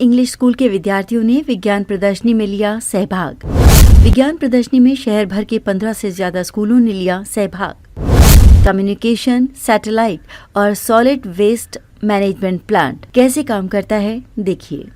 English school के विद्यार्थियों ने विज्ञान प्रदर्शनी में लिया सहभाग। विज्ञान प्रदर्शनी में शहर भर के 15 से ज्यादा स्कूलों ने लिया सहभाग। कम्युनिकेशन, सैटेलाइट और सॉलिड वेस्ट मैनेजमेंट प्लांट कैसे काम करता है, देखिए।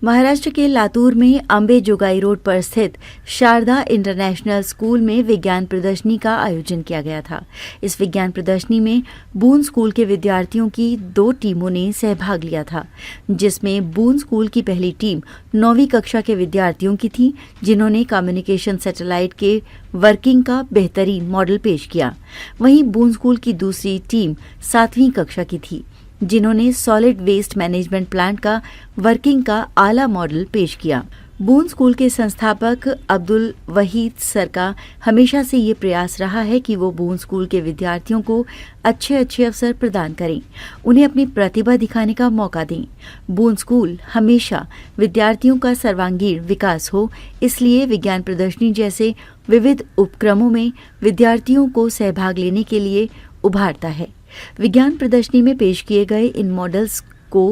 महाराष्ट्र के लातूर में अंबे जोगाई रोड पर स्थित शारदा इंटरनेशनल स्कूल में विज्ञान प्रदर्शनी का आयोजन किया गया था। इस विज्ञान प्रदर्शनी में बून स्कूल के विद्यार्थियों की 2 टीमों ने सहभाग लिया था, जिसमें बून स्कूल की पहली टीम 9वीं कक्षा के विद्यार्थियों की थी, जिन्होंने कम्युनिकेशन सैटेलाइट के वर्किंग का बेहतरीन मॉडल पेश किया। वहीं बून स्कूल की दूसरी टीम 7वीं कक्षा की थी, जिन्होंने सॉलिड वेस्ट मैनेजमेंट प्लांट का वर्किंग का आला मॉडल पेश किया। बून स्कूल के संस्थापक अब्दुल वहीद सर का हमेशा से ये प्रयास रहा है कि वो बून स्कूल के विद्यार्थियों को अच्छे अवसर प्रदान करें, उन्हें अपनी प्रतिभा दिखाने का मौका दें। बून स्कूल हमेशा विद्यार्थियों का सर्वांगीण विकास हो, इसलिए विज्ञान प्रदर्शनी जैसे विविध उपक्रमों में विद्यार्थियों को सहभाग लेने के लिए उभारता है। विज्ञान प्रदर्शनी में पेश किए गए इन मॉडल्स को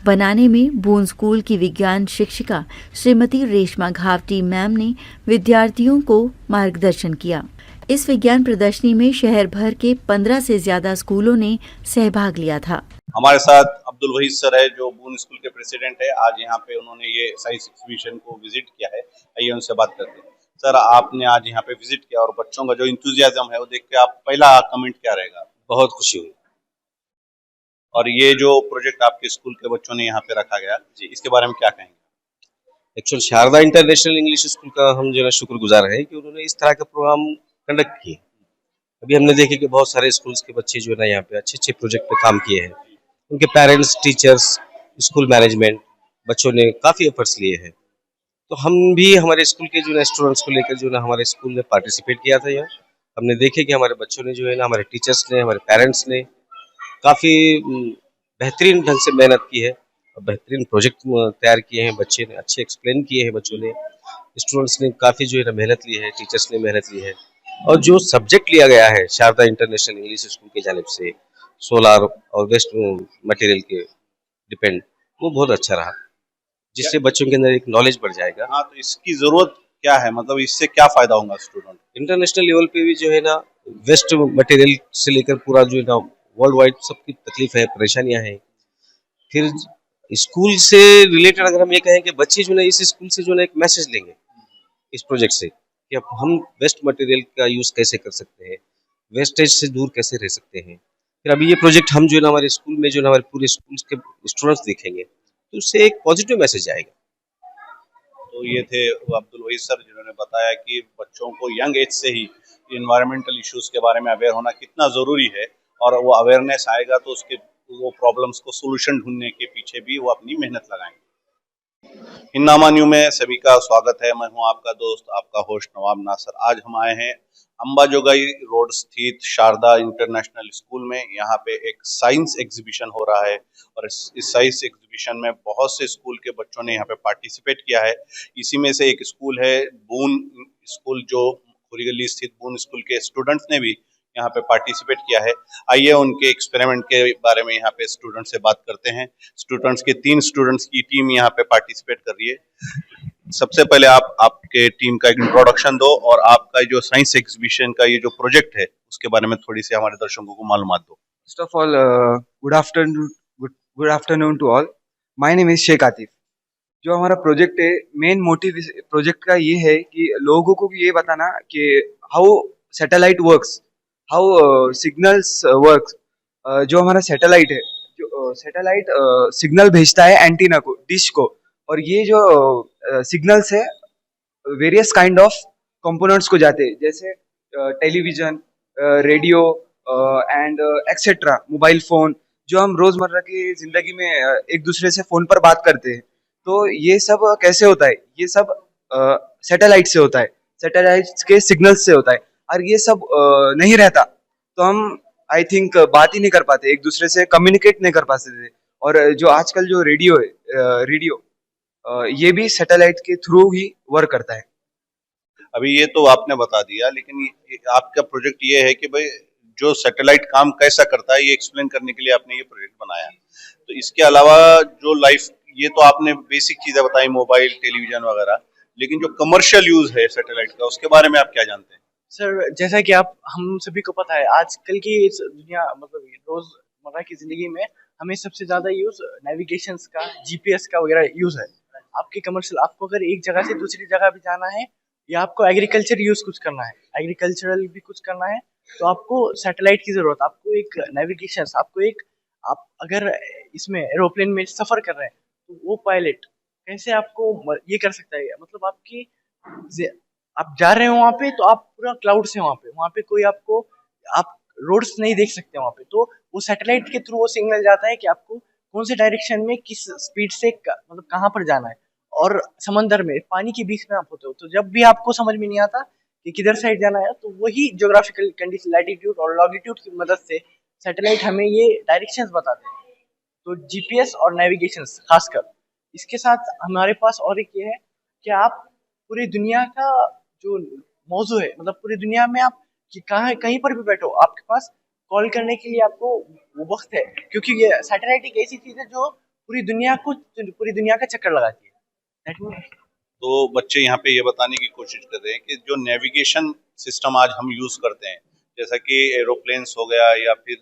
बनाने में बून स्कूल की विज्ञान शिक्षिका श्रीमती रेशमा घावटी मैम ने विद्यार्थियों को मार्गदर्शन किया। इस विज्ञान प्रदर्शनी में शहर भर के 15 से ज्यादा स्कूलों ने सहभाग लिया था। हमारे साथ अब्दुल वहीद सर है, जो बून स्कूल के प्रेसिडेंट है। आज यहाँ पे उन्होंने ये साइंस एग्जीबिशन को विजिट किया है। आइए उनसे बात करते हैं। सर, आपने आज यहाँ पे विजिट किया और बच्चों का जो इंथुजियाज्म है वो देख के आप पहला कमेंट क्या रहेगा? बहुत खुशी हुई। और ये जो प्रोजेक्ट आपके स्कूल के बच्चों ने यहाँ पे रखा गया जी, इसके बारे में क्या कहेंगे? Actual Sharda international English school का हम जो है शुक्रगुजार है कि उन्होंने इस तरह के प्रोग्राम कंडक्ट किए। अभी हमने देखे कि बहुत सारे स्कूल्स के बच्चे जो है ना यहाँ पे अच्छे प्रोजेक्ट पे काम किए हैं। उनके पेरेंट्स, टीचर्स, स्कूल मैनेजमेंट, बच्चों ने काफ़ी एफर्ट्स लिए हैं। तो हम भी हमारे स्कूल के जो है स्टूडेंट्स को लेकर जो है ना हमारे स्कूल में पार्टिसिपेट किया था। यहाँ हमने देखे कि हमारे बच्चों ने जो है ना, हमारे टीचर्स ने, हमारे पेरेंट्स ने काफ़ी बेहतरीन ढंग से मेहनत की है और बेहतरीन प्रोजेक्ट तैयार किए हैं। बच्चे ने अच्छे एक्सप्लेन किए हैं, बच्चों ने, स्टूडेंट्स ने काफ़ी जो है ना मेहनत ली है, टीचर्स ने मेहनत ली है। और जो सब्जेक्ट लिया गया है शारदा इंटरनेशनल इंग्लिश स्कूल की जानिब से, सोलार और वेस्ट मटेरियल के डिपेंड, वो बहुत अच्छा रहा, जिससे बच्चों के अंदर एक नॉलेज बढ़ जाएगा। हाँ, तो इसकी जरूरत क्या है, मतलब इससे क्या फायदा होगा स्टूडेंट? इंटरनेशनल लेवल पे भी जो है ना वेस्ट मटेरियल से लेकर पूरा जो है ना वर्ल्ड वाइड सबकी तकलीफ है, परेशानियां हैं। फिर स्कूल से रिलेटेड अगर हम ये कहें कि बच्चे जो है इस स्कूल से जो है एक मैसेज लेंगे इस प्रोजेक्ट से कि अब हम वेस्ट मटेरियल का यूज कैसे कर सकते हैं, वेस्टेज से दूर कैसे रह सकते हैं। फिर अभी ये प्रोजेक्ट हम जो है ना हमारे स्कूल में जो है ना हमारे पूरे स्कूल के स्टूडेंट्स देखेंगे तो उससे एक पॉजिटिव मैसेज आएगा। तो ये थे वो अब्दुल वहीद सर, जिन्होंने बताया कि बच्चों को यंग एज से ही इन्वायरमेंटल इश्यूज के बारे में अवेयर होना कितना ज़रूरी है, और वो अवेयरनेस आएगा तो उसके वो प्रॉब्लम्स को सोल्यूशन ढूंढने के पीछे भी वो अपनी मेहनत लगाएंगे। हिन्नामा न्यू में सभी का स्वागत है। मैं हूं आपका दोस्त, आपका होस्ट नवाब नासर। आज हम आए हैं अंबाजोगाई रोड स्थित शारदा इंटरनेशनल स्कूल में। यहाँ पे एक साइंस एग्जीबिशन हो रहा है और इस साइंस एग्जीबिशन में बहुत से स्कूल के बच्चों ने यहाँ पे पार्टिसिपेट किया है। इसी में से एक स्कूल है बून स्कूल, जो खुरीगली स्थित बून स्कूल के स्टूडेंट्स ने भी यहाँ पे पार्टिसिपेट किया है। आइए उनके एक्सपेरिमेंट के बारे में यहाँ पे स्टूडेंट से बात करते हैं। स्टूडेंट्स के 3 स्टूडेंट्स की टीम यहाँ पे पार्टिसिपेट कर रही है। सबसे पहले आप आपके टीम का एक इंट्रोडक्शन दो और आपका जो साइंस एग्जीबिशन का ये जो प्रोजेक्ट है उसके बारे में थोड़ी सी हमारे दर्शकों को मालूमात दो। First of all good afternoon to all. My name is Shaikh Atif. जो हमारा प्रोजेक्ट है, मेन मोटिव प्रोजेक्ट का ये है कि लोगों को ये बताना कि how satellite works, how signals works. जो हमारा सैटेलाइट है, जो सैटेलाइट सिग्नल भेजता है एंटीना को, डिश को, और ये जो सिग्नल्स है वेरियस काइंड ऑफ कंपोनेंट्स को जाते हैं, जैसे television, radio and etcetera, mobile phone, जो हम रोजमर्रा की जिंदगी में एक दूसरे से फोन पर बात करते हैं। तो ये सब कैसे होता है? ये सब सैटेलाइट से होता है, सैटेलाइट के सिग्नल से होता है। और ये सब नहीं रहता तो हम आई थिंक बात ही नहीं कर पाते, एक दूसरे से कम्युनिकेट नहीं कर पाते थे। और जो आजकल जो रेडियो है, रेडियो ये भी सैटेलाइट के थ्रू ही वर्क करता है। अभी ये तो आपने बता दिया, लेकिन आपका प्रोजेक्ट ये है कि भाई जो सैटेलाइट काम कैसा करता है ये एक्सप्लेन करने के लिए आपने ये प्रोजेक्ट बनाया। तो इसके अलावा जो लाइफ, ये तो आपने बेसिक चीजें बताई, मोबाइल, टेलीविजन वगैरह, लेकिन जो कमर्शियल यूज है सैटेलाइट का उसके बारे में आप क्या जानते हैं? सर, जैसा कि आप हम सभी को पता है, आजकल की इस दुनिया मतलब रोजमर्रा की जिंदगी में हमें सबसे ज्यादा यूज नेविगेशन का, जीपीएस का वगैरह यूज है। आपकी कमर्शियल, आपको अगर एक जगह से दूसरी जगह भी जाना है या आपको एग्रीकल्चर यूज कुछ करना है, एग्रीकल्चरल भी कुछ करना है, तो आपको सैटेलाइट की जरूरत, आपको एक नेविगेशन, आपको एक, आप अगर इसमें एरोप्लेन में सफर कर रहे हैं तो वो पायलट कैसे आपको ये कर सकता है, मतलब आपकी आप जा रहे हो वहां पे तो आप पूरा क्लाउड से वहां पे कोई आपको, आप रोड्स नहीं देख सकते वहां पे, तो वो सैटेलाइट के थ्रू वो सिग्नल जाता है कि आपको कौन से डायरेक्शन में किस स्पीड से मतलब कहाँ पर जाना है। और समंदर में, पानी के बीच में आप होते हो, तो जब भी आपको समझ में नहीं आता कि किधर साइड जाना है, तो वही ज्योग्राफिकल कंडीशन, लैटिट्यूड और लॉन्गिट्यूड की मदद से सैटेलाइट हमें ये डायरेक्शंस बताते हैं। तो जीपीएस और नेविगेशन खासकर, इसके साथ हमारे पास और एक ये है कि आप पूरी दुनिया का जो मौजू है, मतलब पूरी दुनिया में आप कि कहीं पर भी बैठो, आपके पास कॉल करने के लिए आपको वो वक्त है, क्योंकि ये सैटेलाइट एक ऐसी चीज है जो पूरी दुनिया का चक्कर लगाती है। That means- तो बच्चे यहाँ पे ये बताने की कोशिश कर रहे हैं कि जो नेविगेशन सिस्टम आज हम यूज करते हैं, जैसा कि एरोप्लेन्स हो गया या फिर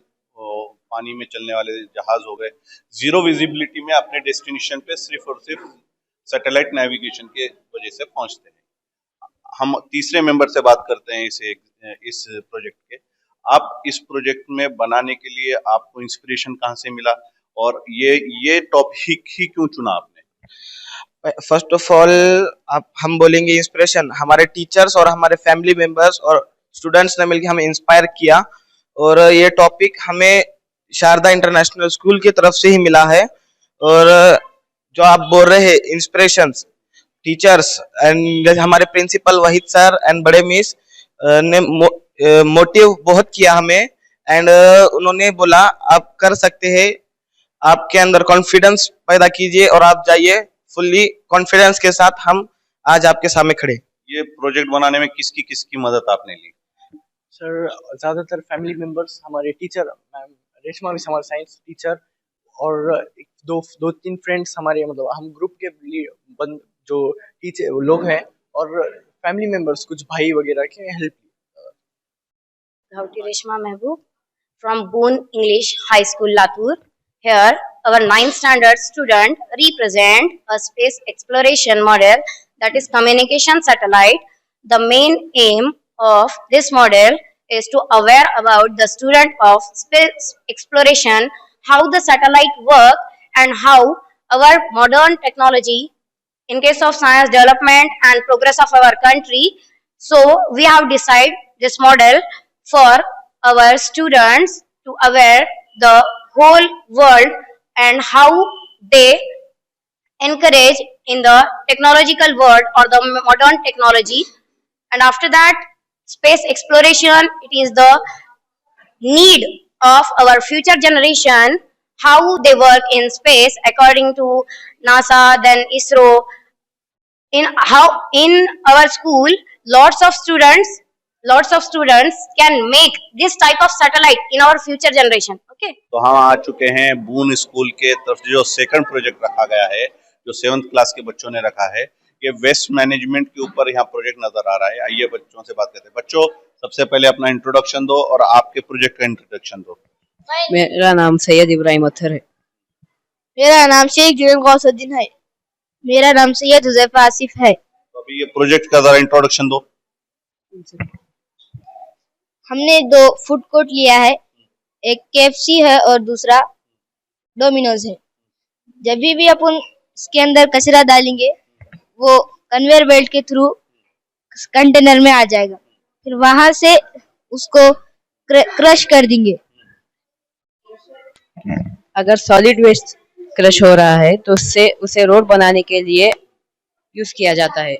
पानी में चलने वाले जहाज हो गए, जीरो विजिबिलिटी में अपने डेस्टिनेशन पे सिर्फ और सिर्फ सैटेलाइट नेविगेशन के वजह से पहुंचते हैं। हम तीसरे मेंबर से बात करते हैं इस प्रोजेक्ट के। आप इस प्रोजेक्ट में बनाने के लिए आपको इंस्पिरेशन कहाँ से मिला, और ये टॉपिक ही क्यों चुना आपने? फर्स्ट ऑफ ऑल, आप हम बोलेंगे इंस्पिरेशन, हमारे टीचर्स और हमारे फैमिली मेंबर्स और स्टूडेंट्स ने मिलकर हमें इंस्पायर किया, और ये टॉपिक हमें शारदा इंटरनेशनल स्कूल की तरफ से ही मिला है। और जो आप बोल रहे हैं इंस्पिरेशंस, टीचर्स एंड हमारे प्रिंसिपल वहीद सर एंड बड़े मिस ने मोटिव बहुत किया हमें, एंड उन्होंने बोला आप कर सकते हैं, आपके अंदर कॉन्फिडेंस पैदा कीजिए और आप जाइए, फुल्ली कॉन्फिडेंस के साथ हम आज आपके सामने खड़े। ये प्रोजेक्ट बनाने में किसकी मदद आपने ली? सर, ज्यादातर फैमिली मेंबर्स, हमारे टीचर, मैम रेशमा मिस हमारे साइंस टीचर, और दो तीन फ्रेंड्स हमारे, मतलब हम ग्रुप के जो टीचर लोग हैं, और फैमिली मेंबर्स कुछ भाई वगैरह के help. Dhauti Reshma Mehboob from Boone English High School, Latur. Here, our 9th standard student represent a space exploration model, that is communication satellite. The main aim of this model is to aware about the student of space exploration, how the satellite work and how our modern technology in case of science development and progress of our country. So we have decided this model for our students to aware the whole world and how they encourage in the technological world or the modern technology. And after that, space exploration, it is the need of our future generation, how they work in space according to NASA, then ISRO. In our school, lots of students can make this type of satellite in our future generation. Okay. तो हम आ चुके हैं बून school के तरफ जो second project रखा गया है, जो 7th क्लास के बच्चों ने रखा है। ये वेस्ट मैनेजमेंट के ऊपर यहाँ प्रोजेक्ट नजर आ रहा है। आइए बच्चों से बात करते हैं। बच्चों, सबसे पहले अपना इंट्रोडक्शन दो और आपके प्रोजेक्ट का इंट्रोडक्शन दो। मेरा नाम सैयद इब्राहिम अत्थर है। मेरा नाम शेख जुनैद गौसुद्दीन है। मेरा नाम सैयद हुज़ैफा आसिफ है। तो अभी ये प्रोजेक्ट का जरा इंट्रोडक्शन दो। हमने 2 फूड कोर्ट लिया है, एक केएफसी है और दूसरा डोमिनोज है। जब भी अपन इसके अंदर कचरा डालेंगे, वो कन्वेयर बेल्ट के थ्रू कंटेनर में आ जाएगा, फिर वहां से उसको क्रश कर देंगे। अगर सॉलिड वेस्ट क्रश हो रहा है तो उससे उसे रोड बनाने के लिए यूज किया जाता है।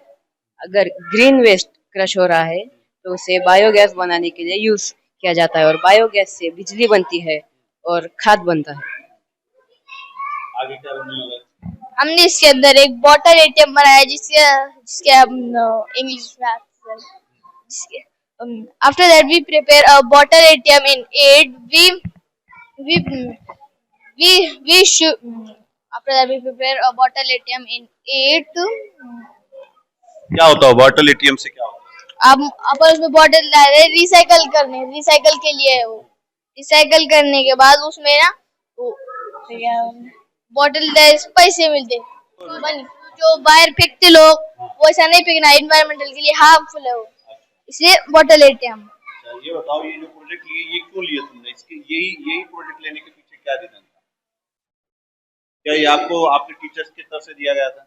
अगर ग्रीन वेस्ट क्रश हो रहा है तो उसे बायोगैस बनाने के लिए यूज किया जाता है, और बायोगैस से बिजली बनती है और खाद बनता है। आगे क्या बनने वाला है? हमने इसके अंदर एक वाटर एटीएम बनाया, जिसके हम इंग्लिश में After that, we prepare a bottle ATM in 8. We should. After that, we prepare a bottle ATM in 8. क्या होता है बॉटल एटीएम से, क्या होता है? अब अपन उसमें बॉटल डाले, रिसाइकल के लिए है वो। रिसाइकल करने के बाद उसमें ना वो बॉटल पैसे मिलते। जो बाहर फेंकते लोग, वो ऐसा नहीं फेंकना, एनवायरमेंटल के लिए हार्मफुल है वो, इसलिए बॉटल लेते हैं हम। ये बताओ, ये जो प्रोजेक्ट लिए ये क्यों लिए तुमने? इसके यही प्रोजेक्ट लेने के पीछे क्या रीजन था? क्या ये आपको आपके टीचर्स की तरफ से दिया गया था?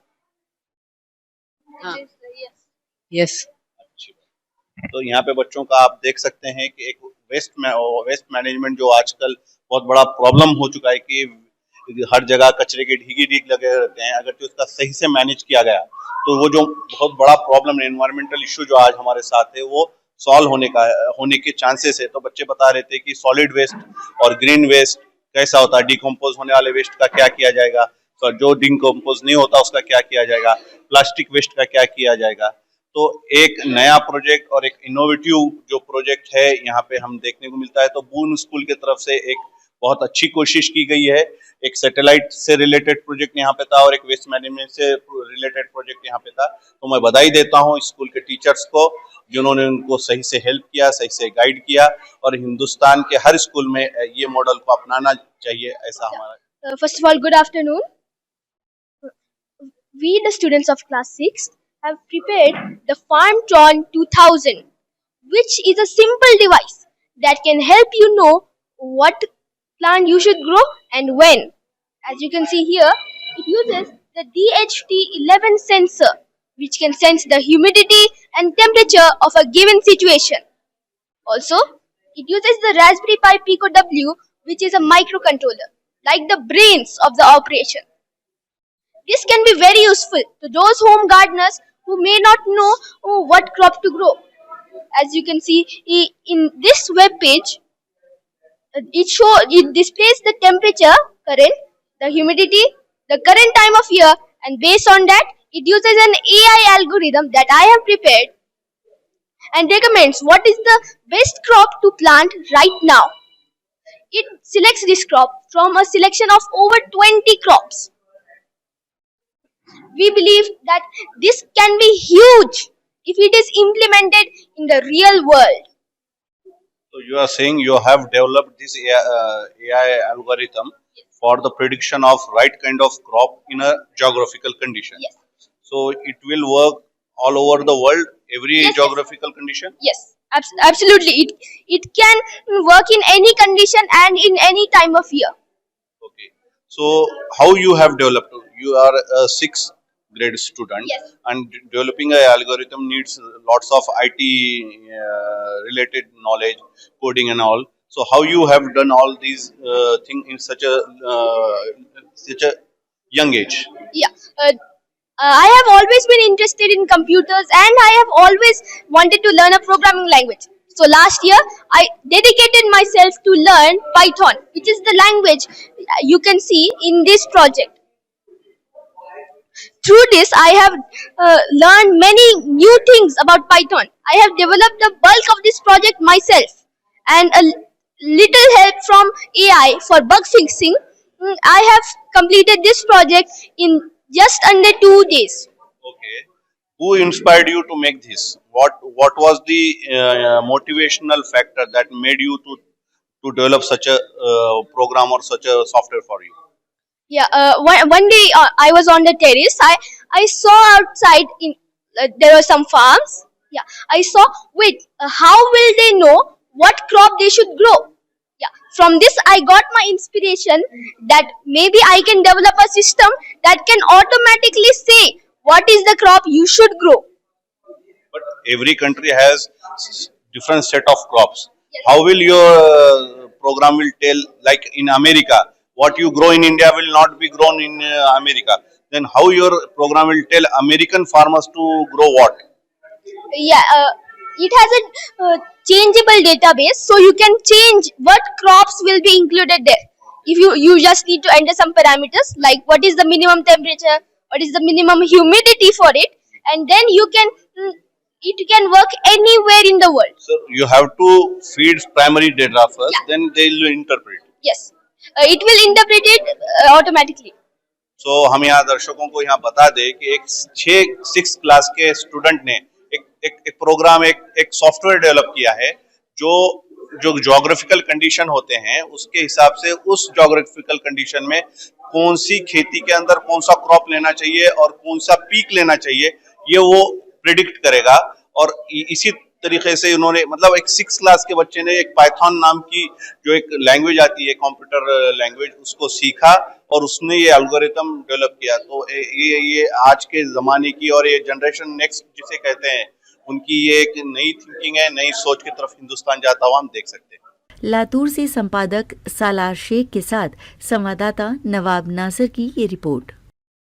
यस। अच्छी बात। तो यहाँ पे बच्चों का आप देख सकते हैं कि एक वेस्ट मैनेजमेंट जो आजकल बहुत बड़ा प्रॉब्लम हो चुका है कि हर जगह कचरे के ढीग लगे रहते हैं। अगर तो उसका सही से मैनेज किया गया तो वो जो बहुत बड़ा प्रॉब्लम है, एनवायरमेंटल इशू जो आज हमारे साथ है, वो सॉल्व होने के चांसेस है। तो बच्चे बता रहे थे कि सॉलिड वेस्ट और ग्रीन वेस्ट कैसा होता है, डिकम्पोज होने वाले वेस्ट का क्या किया जाएगा, तो जो डिकम्पोज नहीं होता उसका क्या किया जाएगा, प्लास्टिक वेस्ट का क्या किया जाएगा। तो एक नया प्रोजेक्ट और एक इनोवेटिव जो प्रोजेक्ट है यहाँ पे हम देखने को मिलता है। तो बून स्कूल की तरफ से एक बहुत अच्छी कोशिश की गई है। एक सैटेलाइट से रिलेटेड प्रोजेक्ट यहाँ पे था और एक वेस्ट मैनेजमेंट से रिलेटेड प्रोजेक्ट यहाँ पे था। तो मैं बधाई देता हूँ स्कूल के टीचर्स को, जिन्होंने उनको सही से हेल्प किया, सही से गाइड किया, और हिंदुस्तान के हर स्कूल में ये मॉडल को अपनाना चाहिए, ऐसा हमारा। First of all, good afternoon. We, the students of class 6, have prepared the FarmTron 2000, which is a simple device that can help you know what plant you should grow and when. As you can see here, it uses the DHT11 sensor, which can sense the humidity and temperature of a given situation. Also, it uses the Raspberry Pi Pico W, which is a microcontroller, like the brains of the operation. This can be very useful to those home gardeners who may not know what crop to grow. As you can see in this web page, it displays the temperature, current, the humidity, the current time of year, and based on that, it uses an AI algorithm that I have prepared and recommends what is the best crop to plant right now. It selects this crop from a selection of over 20 crops. We believe that this can be huge if it is implemented in the real world. So you are saying you have developed this AI algorithm for the prediction of right kind of crop in a geographical condition. Yes. So it will work all over the world, every Yes, geographical condition? Yes, absolutely. It can work in any condition and in any time of year. Okay. So how you have developed? You are a 6th grade student, Yes. and developing an algorithm needs lots of IT related knowledge, coding and all. So how you have done all these things in such a young age? Yeah. I have always been interested in computers and I have always wanted to learn a programming language. So last year, I dedicated myself to learn Python, which is the language you can see in this project. Through this, I have learned many new things about Python. I have developed the bulk of this project myself, and a little help from AI for bug fixing. I have completed this project in just under 2 days. Okay. Who inspired you to make this? What was the motivational factor that made you to develop such a program or such a software for you? Yeah, one day I was on the terrace. I saw outside there were some farms. Yeah, I saw. Wait, how will they know what crop they should grow? Yeah, from this I got my inspiration that maybe I can develop a system that can automatically say what is the crop you should grow. But every country has different set of crops. Yes. How will your program will tell, like in America, what you grow in India will not be grown in America? Then how your program will tell American farmers to grow what? Yeah, it has a changeable database, so you can change what crops will be included there. If you just need to enter some parameters like what is the minimum temperature, what is the minimum humidity for it, and then you can it can work anywhere in the world. So you have to feed primary data first, then they will interpret. Yes, it will interpret it automatically. So हम यहाँ दर्शकों को यहाँ बता दे कि एक 6 class के student ने एक प्रोग्राम एक सॉफ्टवेयर डेवलप किया है जो ज्योग्राफिकल कंडीशन होते हैं उसके हिसाब से उस ज्योग्राफिकल कंडीशन में कौन सी खेती के अंदर कौन सा क्रॉप लेना चाहिए और कौन सा पीक लेना चाहिए ये वो प्रिडिक्ट करेगा। और इसी तरीके से उन्होंने मतलब एक 6 क्लास के बच्चे ने एक पाइथन नाम की जो एक लैंग्वेज आती है कंप्यूटर लैंग्वेज उसको सीखा और उसने ये एल्गोरिथम डेवलप किया। तो ये आज के ज़माने की और ये जनरेशन नेक्स्ट जिसे कहते हैं उनकी ये एक नई थिंकिंग है, नई सोच की तरफ हिंदुस्तान जाता हुआ हम देख सकते हैं। लातूर से संपादक सालार शेख के साथ संवाददाता नवाब नासिर की ये रिपोर्ट।